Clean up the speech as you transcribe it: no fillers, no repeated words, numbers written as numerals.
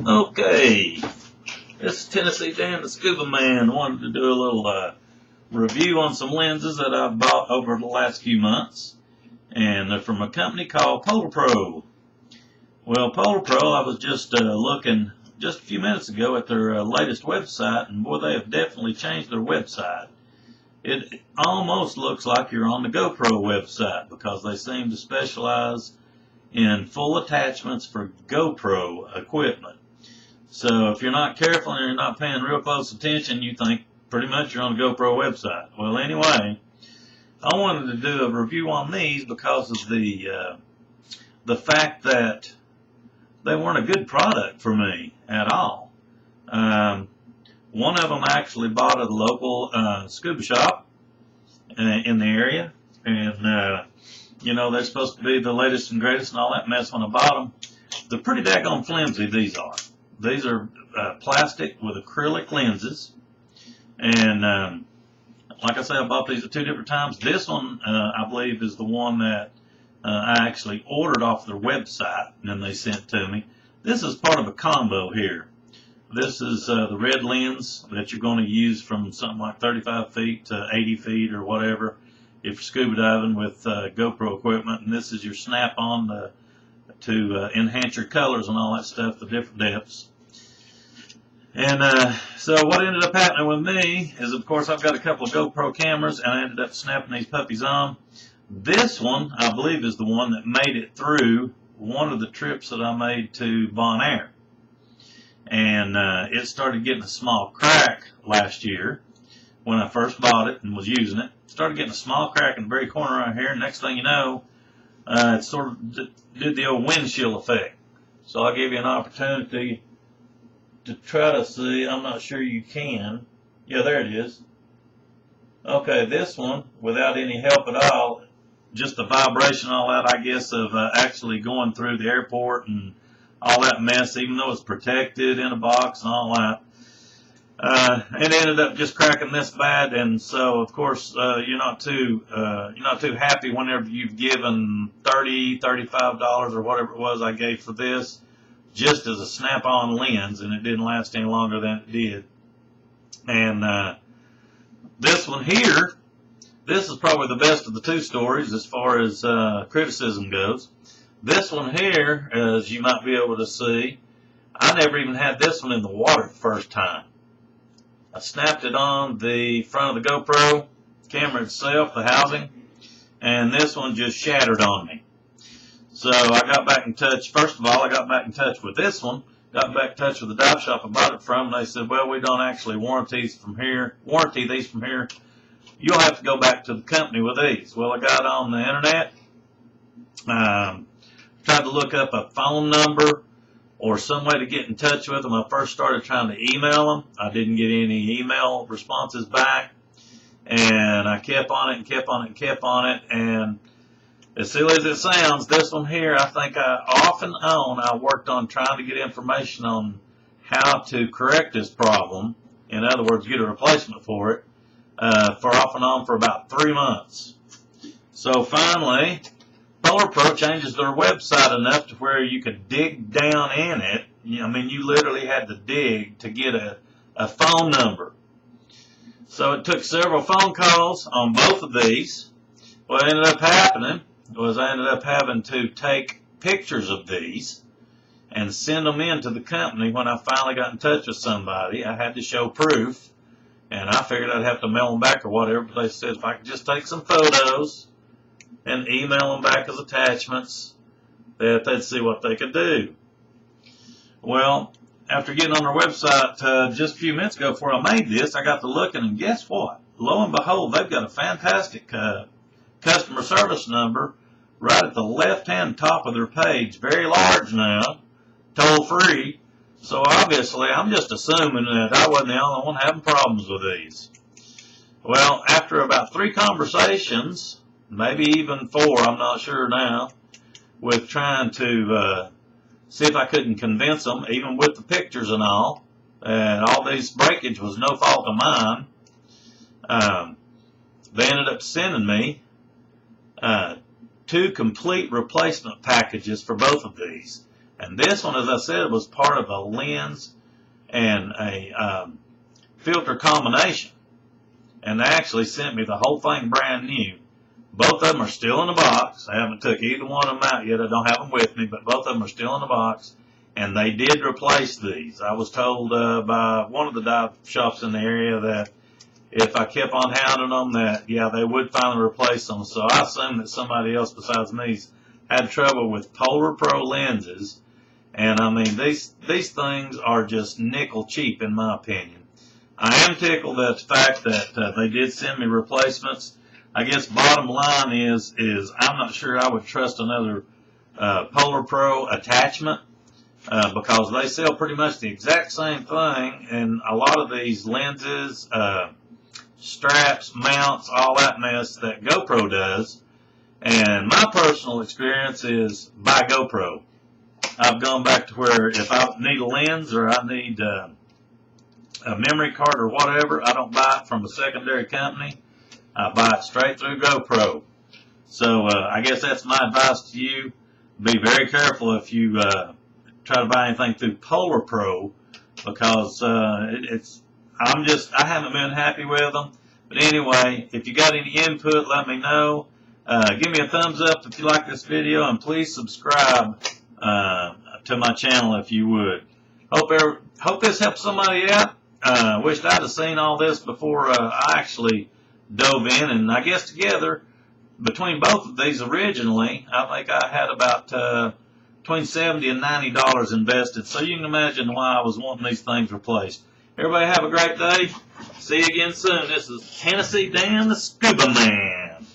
Okay, this is Tennessee Dan the Scuba Man. Wanted to do a little review on some lenses that I've bought over the last few months, and they're from a company called Polar Pro. Well, Polar Pro, I was just looking just a few minutes ago at their latest website, and boy, they have definitely changed their website. It almost looks like you're on the GoPro website because they seem to specialize in full attachments for GoPro equipment. So if you're not careful and you're not paying real close attention, you think pretty much you're on the GoPro website. Well, anyway, I wanted to do a review on these because of the fact that they weren't a good product for me at all. One of them I actually bought at a local scuba shop in the area, and you know, they're supposed to be the latest and greatest and all that mess when I bought them. They're pretty daggone flimsy, these are. These are plastic with acrylic lenses, and like I say, I bought these at two different times. This one, I believe, is the one that I actually ordered off their website, and then they sent to me. This is part of a combo here. This is the red lens that you're going to use from something like 35 feet to 80 feet or whatever if you're scuba diving with GoPro equipment, and this is your snap-on to enhance your colors and all that stuff, the different depths. And so what ended up happening with me is, of course, I've got a couple of GoPro cameras, and I ended up snapping these puppies on. This one, I believe, is the one that made it through one of the trips that I made to Bonaire. And it started getting a small crack last year when I first bought it and was using it. Started getting a small crack in the very corner right here. Next thing you know, it sort of did the old windshield effect. So I'll give you an opportunity to try to see. I'm not sure you can. Yeah, there it is. Okay, this one, without any help at all, just the vibration, all that, I guess, of actually going through the airport and all that mess, even though it's protected in a box and all that. It ended up just cracking this bad, and so of course you're not too happy whenever you've given $35 or whatever it was I gave for this, just as a snap-on lens, and it didn't last any longer than it did. And this one here, this is probably the best of the two stories as far as criticism goes. This one here, as you might be able to see, I never even had this one in the water the first time. I snapped it on the front of the GoPro camera itself, the housing, and this one just shattered on me. So I got back in touch. First of all, I got back in touch with this one, got back in touch with the dive shop I bought it from, and they said, well, we don't actually warranty these from here. You'll have to go back to the company with these. Well, I got on the internet, tried to look up a phone number or some way to get in touch with them. I first started trying to email them. I didn't get any email responses back, and I kept on it and kept on it and kept on it, and as silly as it sounds, this one here, I think I worked on trying to get information on how to correct this problem. In other words, get a replacement for it, for off and on for about 3 months. So finally, Polar Pro changes their website enough to where you could dig down in it. I mean, you literally had to dig to get a phone number. So it took several phone calls on both of these. What ended up happening was I ended up having to take pictures of these and send them in to the company. When I finally got in touch with somebody, I had to show proof, and I figured I'd have to mail them back or whatever, but they said if I could just take some photos and email them back as attachments, that they'd see what they could do. Well, after getting on their website just a few minutes ago before I made this, I got to looking, and guess what? Lo and behold, they've got a fantastic customer service number right at the left-hand top of their page, very large now, toll-free. So obviously, I'm just assuming that I wasn't the only one having problems with these. Well, after about 3 conversations, maybe even 4, I'm not sure now, with trying to see if I couldn't convince them, even with the pictures and all these breakage was no fault of mine, they ended up sending me 2 complete replacement packages for both of these. And this one, as I said, was part of a lens and a filter combination. And they actually sent me the whole thing brand new. Both of them are still in the box. I haven't took either one of them out yet. I don't have them with me, but both of them are still in the box. And they did replace these. I was told by one of the dive shops in the area that if I kept on hounding them, that, yeah, they would finally replace them. So I assume that somebody else besides me had trouble with Polar Pro lenses. And, I mean, these things are just nickel cheap, in my opinion. I am tickled at the fact that they did send me replacements. I guess bottom line is I'm not sure I would trust another Polar Pro attachment because they sell pretty much the exact same thing, and a lot of these lenses, straps, mounts, all that mess that GoPro does. And my personal experience is buy GoPro. I've gone back to where if I need a lens or I need a memory card or whatever, I don't buy it from a secondary company. I buy it straight through GoPro. So I guess that's my advice to you. Be very careful if you try to buy anything through Polar Pro because I haven't been happy with them. But anyway, if you got any input, let me know. Give me a thumbs up if you like this video, and please subscribe to my channel if you would. Hope this helps somebody out. Wished I'd have seen all this before I actually dove in, and I guess together, between both of these originally, I think I had about between $70 and $90 invested, so you can imagine why I was wanting these things replaced. Everybody have a great day. See you again soon. This is Tennessee Dan, the Scuba Man.